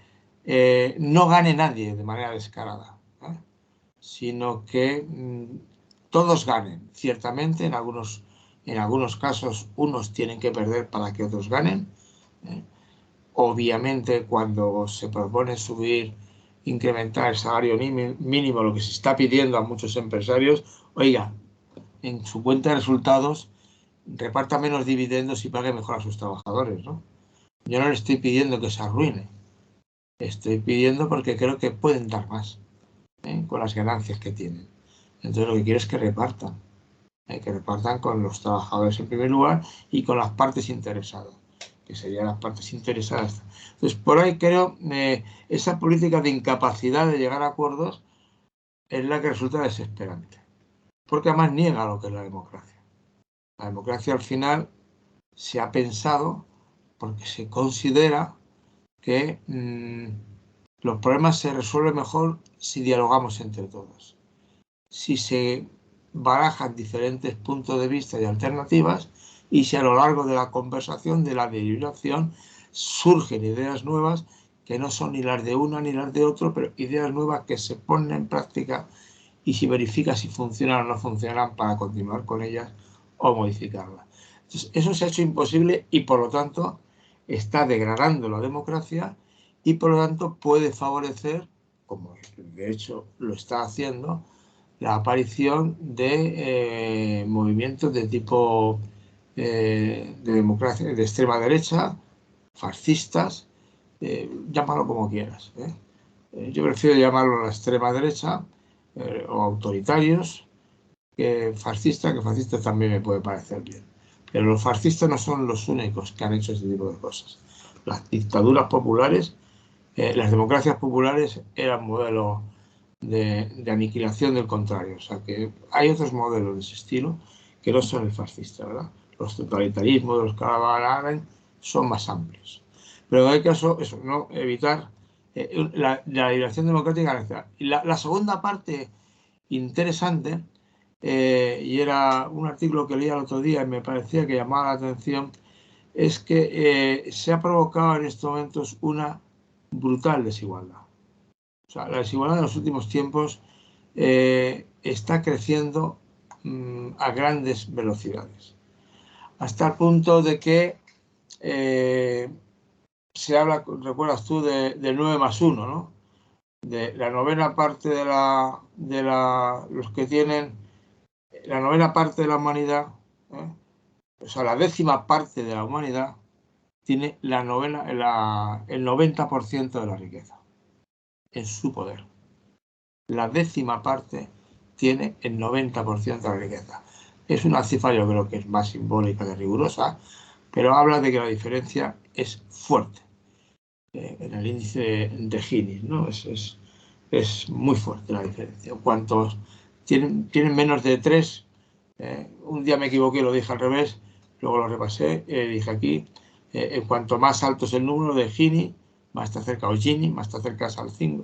no gane nadie de manera descarada, ¿eh? Sino que todos ganen. Ciertamente, en algunos casos, unos tienen que perder para que otros ganen. Obviamente, cuando se propone incrementar el salario mínimo, lo que se está pidiendo a muchos empresarios, oiga, en su cuenta de resultados, reparta menos dividendos y pague mejor a sus trabajadores, ¿no? Yo no le estoy pidiendo que se arruine, estoy pidiendo porque creo que pueden dar más, con las ganancias que tienen. Entonces lo que quiero es que repartan con los trabajadores en primer lugar y con las partes interesadas, que serían las partes interesadas. Entonces, por ahí creo esa política de incapacidad de llegar a acuerdos es la que resulta desesperante, porque además niega lo que es la democracia. La democracia al final se ha pensado porque se considera que los problemas se resuelven mejor si dialogamos entre todos. Si se barajan diferentes puntos de vista y alternativas y si a lo largo de la conversación, de la deliberación, surgen ideas nuevas que no son ni las de una ni las de otro, pero ideas nuevas que se ponen en práctica y si verifica si funcionan o no funcionan para continuar con ellas o modificarlas. Entonces, eso se ha hecho imposible y por lo tanto está degradando la democracia y por lo tanto puede favorecer, como de hecho lo está haciendo, la aparición de movimientos de tipo de democracia, de extrema derecha, fascistas, llámalo como quieras. Yo prefiero llamarlo la extrema derecha o autoritarios que fascistas también me puede parecer bien. Pero los fascistas no son los únicos que han hecho ese tipo de cosas. Las dictaduras populares, las democracias populares eran modelos de aniquilación del contrario. O sea que hay otros modelos de ese estilo que no son el fascista, ¿verdad? Los totalitarismos de los que hablan son más amplios. Pero en cualquier caso, eso, no evitar la liberación democrática. Y la segunda parte interesante, y era un artículo que leía el otro día y me parecía que llamaba la atención, es que se ha provocado en estos momentos una brutal desigualdad. O sea, la desigualdad en los últimos tiempos está creciendo a grandes velocidades, hasta el punto de que se habla, recuerdas tú, del 9 más 1, ¿no? De la novena parte los que tienen la novena parte de la humanidad, o sea, la décima parte de la humanidad tiene el 90% de la riqueza en su poder. La décima parte tiene el 90% de la riqueza. Es una cifra, yo creo que es más simbólica que rigurosa, pero habla de que la diferencia es fuerte en el índice de Gini, ¿no? Es muy fuerte la diferencia. Cuantos tienen menos de 3, un día me equivoqué, lo dije al revés, luego lo repasé, dije aquí, cuanto más alto es el número de Gini, más está cerca, o Gini, más está cerca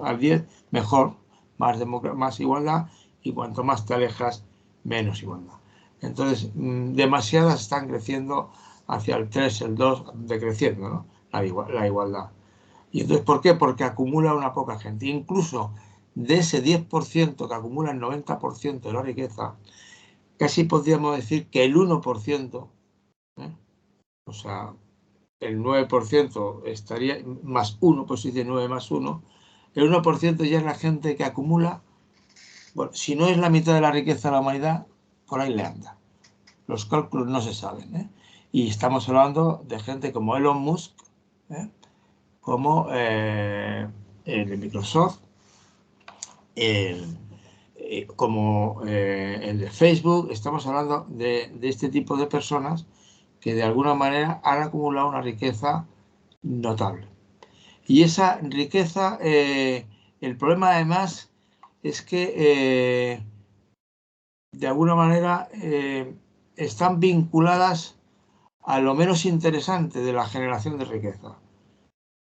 al 10, mejor, más igualdad, y cuanto más te alejas, menos igualdad. Entonces, demasiadas están creciendo hacia el 3, el 2, decreciendo, ¿no? La igualdad. ¿Y entonces por qué? Porque acumula una poca gente. Incluso de ese 10% que acumula el 90% de la riqueza, casi podríamos decir que el 1%, o sea, el 9% estaría más 1, pues si dice 9 más 1, el 1% ya es la gente que acumula, bueno, si no es la mitad de la riqueza de la humanidad, por ahí le anda. Los cálculos no se saben, y estamos hablando de gente como Elon Musk, como el de Microsoft, como el de Facebook. Estamos hablando de este tipo de personas que de alguna manera han acumulado una riqueza notable. Y esa riqueza, el problema además es que de alguna manera están vinculadas a lo menos interesante de la generación de riqueza.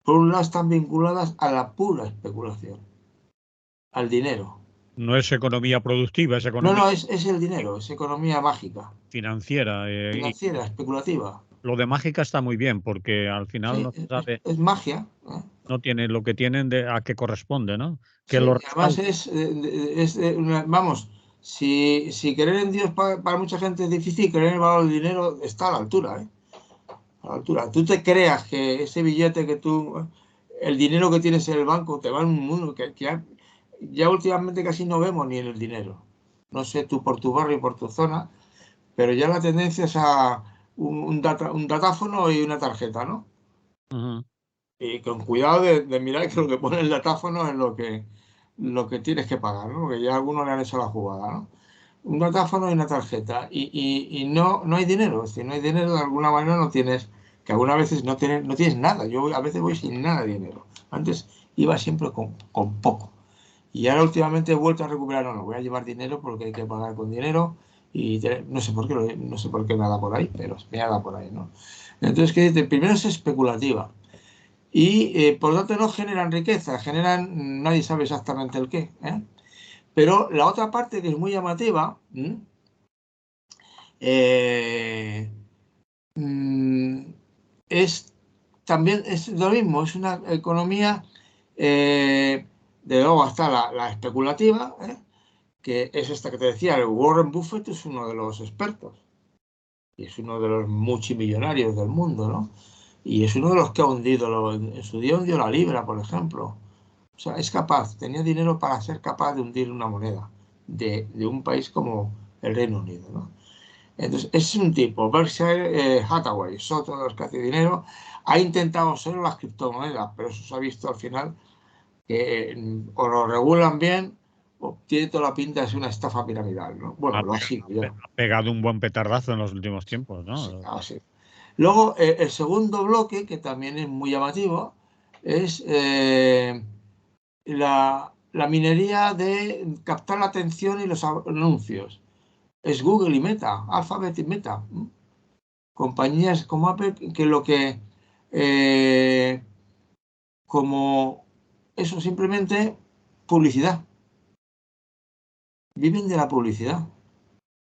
Por un lado están vinculadas a la pura especulación, al dinero. No es economía productiva, es No, economía es el dinero, es economía mágica, financiera. Y financiera, especulativa. lo de mágica está muy bien, porque al final Sí, no se sabe, es magia. no tiene lo que tienen a qué corresponde, ¿no? Que Sí, lo y además respalda. vamos, si creer en Dios para mucha gente es difícil, creer en el valor del dinero está a la altura, a la altura. Tú te creas que ese billete el dinero que tienes en el banco te va en un mundo que ya últimamente casi no vemos ni en el dinero. No sé tú por tu barrio y por tu zona, pero ya la tendencia es a un datáfono y una tarjeta, ¿no? Ujú. Y con cuidado de mirar que lo que pone el datáfono es lo que tienes que pagar, ¿no? Porque ya algunos le han hecho la jugada, ¿no? Un datáfono y una tarjeta. Y no hay dinero. Si no hay dinero, de alguna manera no tienes, que algunas veces no tienes nada. Yo a veces voy sin nada de dinero. Antes iba siempre con poco. Y ahora últimamente he vuelto a recuperar, no voy a llevar dinero porque hay que pagar con dinero. Y no sé por qué, no sé por qué me ha dado por ahí, pero me ha dado por ahí, ¿no? Entonces, ¿qué dice? Primero es especulativa. Y por lo tanto no generan riqueza, nadie sabe exactamente el qué. Pero la otra parte que es muy llamativa, eh, mm, es también es lo mismo, es una economía, de luego está la especulativa, que es esta que te decía, el Warren Buffett es uno de los expertos y es uno de los multimillonarios del mundo, ¿no? Y es uno de los que ha hundido, en su día hundió la libra, por ejemplo. O sea, es capaz, tenía dinero para ser capaz de hundir una moneda de un país como el Reino Unido, ¿no? Entonces, es un tipo, Berkshire Hathaway, es otro de los que hace dinero, ha intentado solo las criptomonedas, pero eso se ha visto al final que o lo regulan bien o tiene toda la pinta de ser una estafa piramidal, ¿no? Bueno, Ha lo ha pega- sido ya. ha pegado un buen petardazo en los últimos tiempos, Sí, ¿no? así. Luego, el segundo bloque, que también es muy llamativo, es la minería de captar la atención y los anuncios. Es Google y Meta, Alphabet y Meta. Compañías como Apple que lo que como eso, simplemente publicidad. Viven de la publicidad.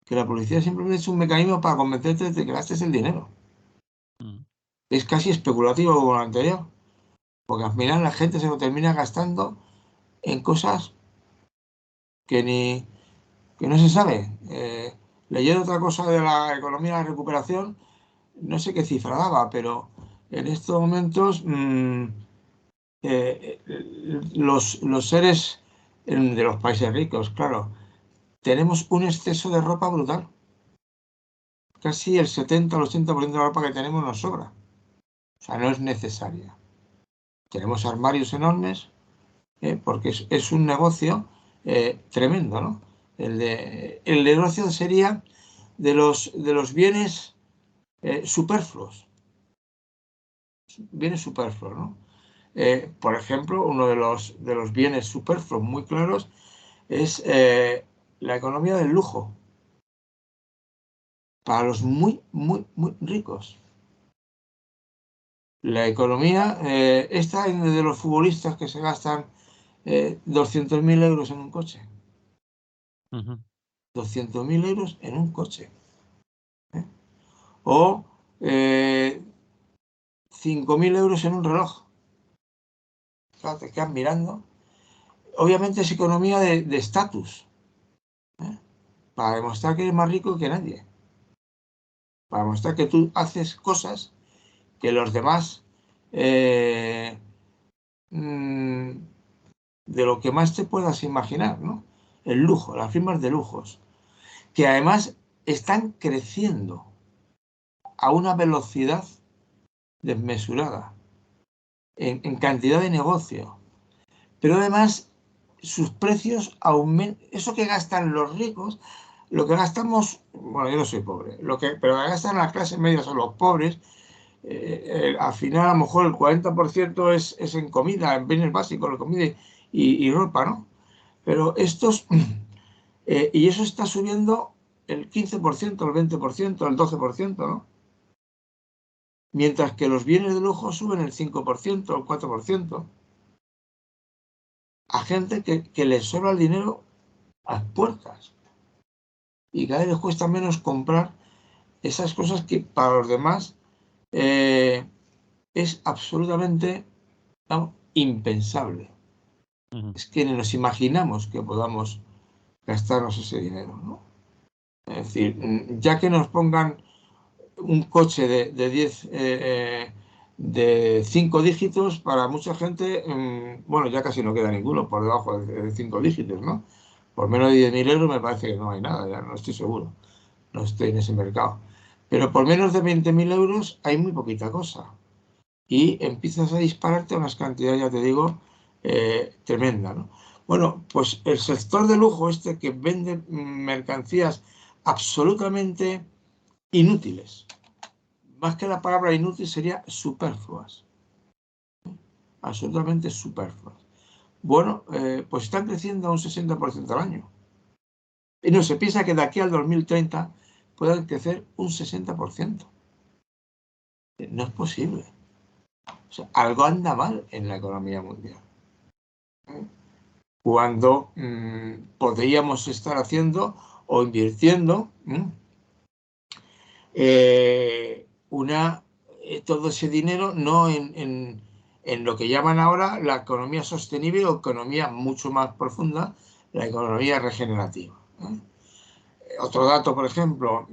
Que la publicidad simplemente es un mecanismo para convencerte de que gastes el dinero. Es casi especulativo como lo anterior. Porque al final la gente se lo termina gastando en cosas que no se sabe. Leyendo otra cosa de la economía de la recuperación, no sé qué cifra daba, pero en estos momentos los seres de los países ricos, claro, tenemos un exceso de ropa brutal. Casi el 70 o el 80% de la ropa que tenemos nos sobra. O sea, no es necesaria. Tenemos armarios enormes porque es un negocio tremendo, ¿no? El negocio sería de los bienes superfluos. Bienes superfluos, ¿no? Por ejemplo, uno de los bienes superfluos muy claros es la economía del lujo. Para los muy, muy, muy ricos. La economía esta es de los futbolistas que se gastan 200.000 euros en un coche. 200.000 euros en un coche. O 5.000 euros en un reloj. Claro, te quedas mirando. Obviamente es economía de estatus. Para demostrar que eres más rico que nadie. Para demostrar que tú haces cosas que los demás de lo que más te puedas imaginar, ¿no? El lujo, las firmas de lujos, que además están creciendo a una velocidad desmesurada en cantidad de negocio, pero además sus precios aumentan. Eso que gastan los ricos, lo que gastamos, bueno, yo no soy pobre, pero lo que gastan las clases medias o los pobres, al final a lo mejor el 40% es en comida, en bienes básicos, la comida y ropa, ¿no? Pero estos, y eso está subiendo el 15%, el 20%, el 12%, ¿no? Mientras que los bienes de lujo suben el 5%, el 4%. A gente que les sobra el dinero a las puertas. Y cada vez les cuesta menos comprar esas cosas que para los demás es absolutamente impensable. Es que ni nos imaginamos que podamos gastarnos ese dinero, ¿no? Es decir, ya que nos pongan un coche de 5 dígitos, para mucha gente, bueno, ya casi no queda ninguno por debajo de 5 dígitos, ¿no? Por menos de 10.000 euros me parece que no hay nada, ya no estoy seguro, no estoy en ese mercado. Pero por menos de 20.000 euros hay muy poquita cosa. Y empiezas a dispararte unas cantidades, ya te digo, tremendas, ¿no? Bueno, pues el sector de lujo que vende mercancías absolutamente inútiles. Más que la palabra inútil sería superfluas. Absolutamente superfluas. Bueno, pues están creciendo a un 60% al año. Y no se piensa que de aquí al 2030 puedan crecer un 60%. No es posible. O sea, algo anda mal en la economía mundial. Cuando podríamos estar haciendo o invirtiendo todo ese dinero no en lo que llaman ahora la economía sostenible o economía mucho más profunda, la economía regenerativa. Otro dato, por ejemplo,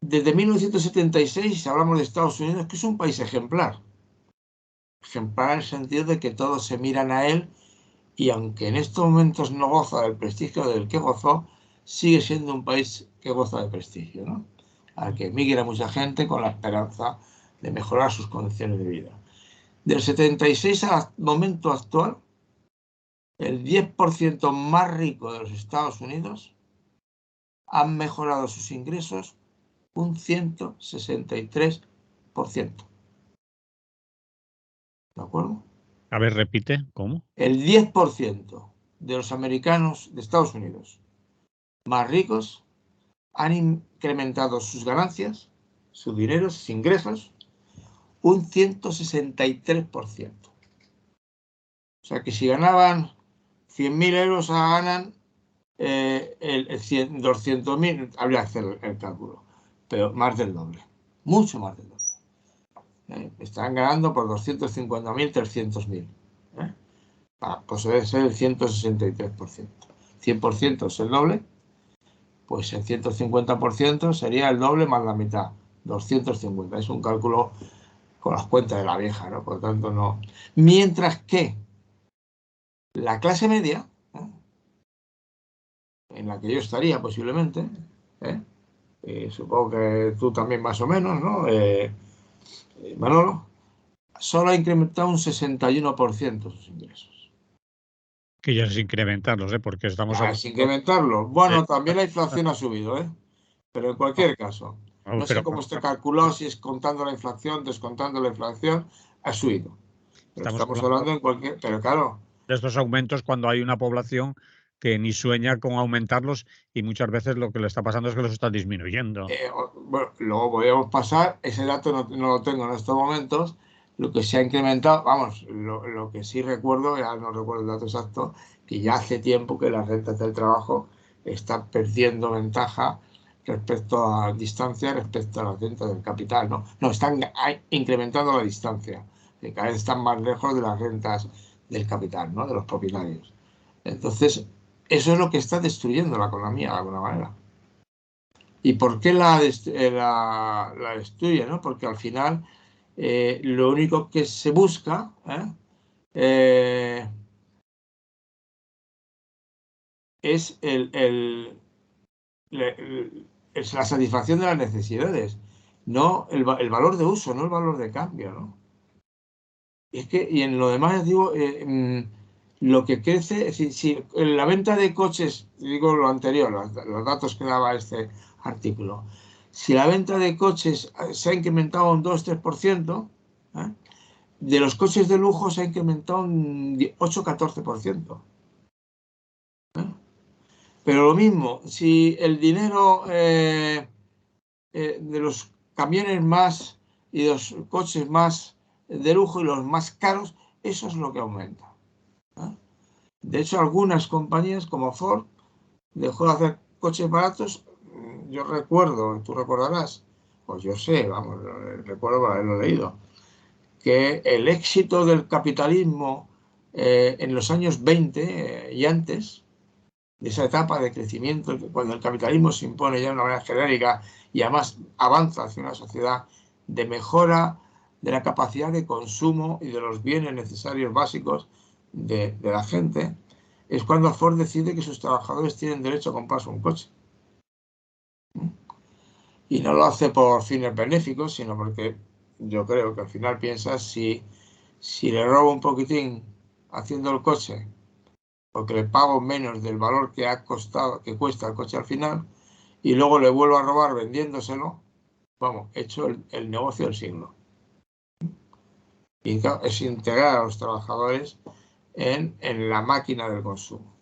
desde 1976 hablamos de Estados Unidos, que es un país ejemplar. Ejemplar en el sentido de que todos se miran a él y aunque en estos momentos no goza del prestigio del que gozó, sigue siendo un país que goza de prestigio, ¿no? Al que emigra mucha gente con la esperanza de mejorar sus condiciones de vida. Del 76 al momento actual, el 10% más rico de los Estados Unidos han mejorado sus ingresos un 163%. ¿De acuerdo? A ver, repite, ¿cómo? El 10% de los americanos de Estados Unidos más ricos han incrementado sus ganancias su dinero, sus ingresos, un 163%. O sea que si ganaban 100.000 euros, ganan 200.000, habría que hacer el cálculo, pero más del doble, mucho más del doble. Están ganando por 250.000, 300.000. Pues debe ser el 163%. 100% es el doble, pues el 150% sería el doble más la mitad, 250. Es un cálculo con las cuentas de la vieja, ¿no? Por lo tanto, no. Mientras que la clase media, en la que yo estaría posiblemente, supongo que tú también más o menos, ¿no? Manolo, solo ha incrementado un 61% sus ingresos. Que ya es incrementarlos, porque estamos Ya hablando es incrementarlo. Bueno, de... también la inflación ha subido, pero en cualquier caso, no sé Pero cómo está calculado, si es contando la inflación, descontando la inflación, ha subido. Pero estamos estamos hablando hablando en cualquier... Pero claro, de estos aumentos cuando hay una población que ni sueña con aumentarlos y muchas veces lo que le está pasando es que los está disminuyendo. bueno, luego podríamos pasar, ese dato no lo tengo en estos momentos, lo que se ha incrementado, vamos, lo que sí recuerdo, ya no recuerdo el dato exacto, que ya hace tiempo que las rentas del trabajo están perdiendo ventaja respecto a distancia, respecto a las rentas del capital, ¿no? No, están incrementando la distancia, que cada vez están más lejos de las rentas del capital, ¿no? De los propietarios. Entonces, eso es lo que está destruyendo la economía de alguna manera. ¿Y por qué la destruye? ¿No? Porque al final lo único que se busca es es la satisfacción de las necesidades, no el valor de uso, no el valor de cambio, ¿no? Es que, y en lo demás, digo, lo que crece, si en la venta de coches, digo lo anterior, los datos que daba este artículo, si la venta de coches se ha incrementado un 2-3%, de los coches de lujo se ha incrementado un 8-14%. Pero lo mismo, si el dinero de los camiones más y los coches más de lujo y los más caros, eso es lo que aumenta. De hecho, algunas compañías como Ford dejó de hacer coches baratos. Yo recuerdo, tú recordarás, pues yo sé, vamos, recuerdo haberlo leído, que el éxito del capitalismo en los años 20 y antes, de esa etapa de crecimiento, cuando el capitalismo se impone ya de una manera genérica y además avanza hacia una sociedad de mejora de la capacidad de consumo y de los bienes necesarios básicos de la gente, es cuando Ford decide que sus trabajadores tienen derecho a comprarse un coche. Y no lo hace por fines benéficos, sino porque yo creo que al final piensa si le robo un poquitín haciendo el coche, porque le pago menos del valor que ha costado, que cuesta el coche al final, y luego le vuelvo a robar vendiéndoselo, vamos, he hecho el negocio del siglo. Y claro, es integrar a los trabajadores en la máquina del consumo.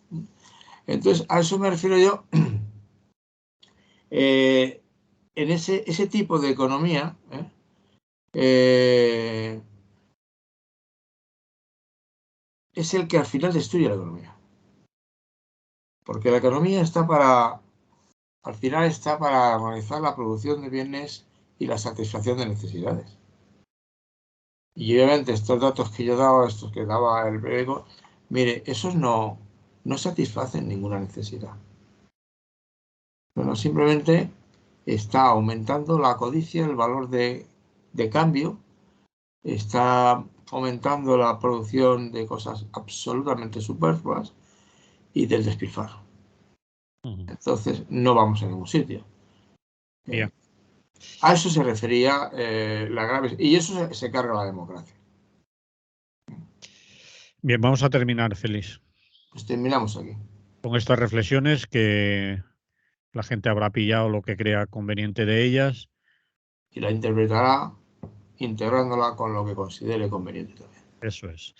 Entonces, a eso me refiero yo. En ese tipo de economía, es el que al final destruye la economía. Porque la economía al final está para organizar la producción de bienes y la satisfacción de necesidades. Y obviamente estos datos que yo daba, estos que daba el periódico, mire, esos no satisfacen ninguna necesidad. Bueno, simplemente está aumentando la codicia, el valor de cambio, está aumentando la producción de cosas absolutamente superfluas y del despilfarro. Entonces no vamos a ningún sitio. A eso se refería la grave... Y eso se carga la democracia. Bien, vamos a terminar, Félix, Pues terminamos aquí. con estas reflexiones que la gente habrá pillado lo que crea conveniente de ellas. Y la interpretará integrándola con lo que considere conveniente también. Eso es.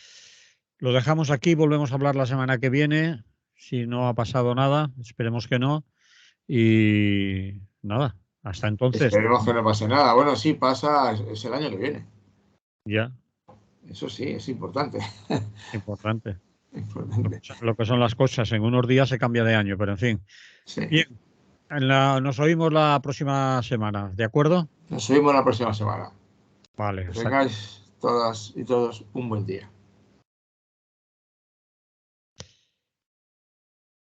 Lo dejamos aquí, volvemos a hablar la semana que viene. Si no ha pasado nada, esperemos que no. Y nada, Hasta entonces. Esperemos que no pase nada. Bueno, sí, pasa, es el año que viene. Ya. Eso sí, es importante. Importante. Importante. Lo que son las cosas. En unos días se cambia de año, pero en fin. Sí. Bien. Nos oímos la próxima semana, ¿de acuerdo? Nos vemos la próxima semana. Vale. Que tengáis todas y todos un buen día.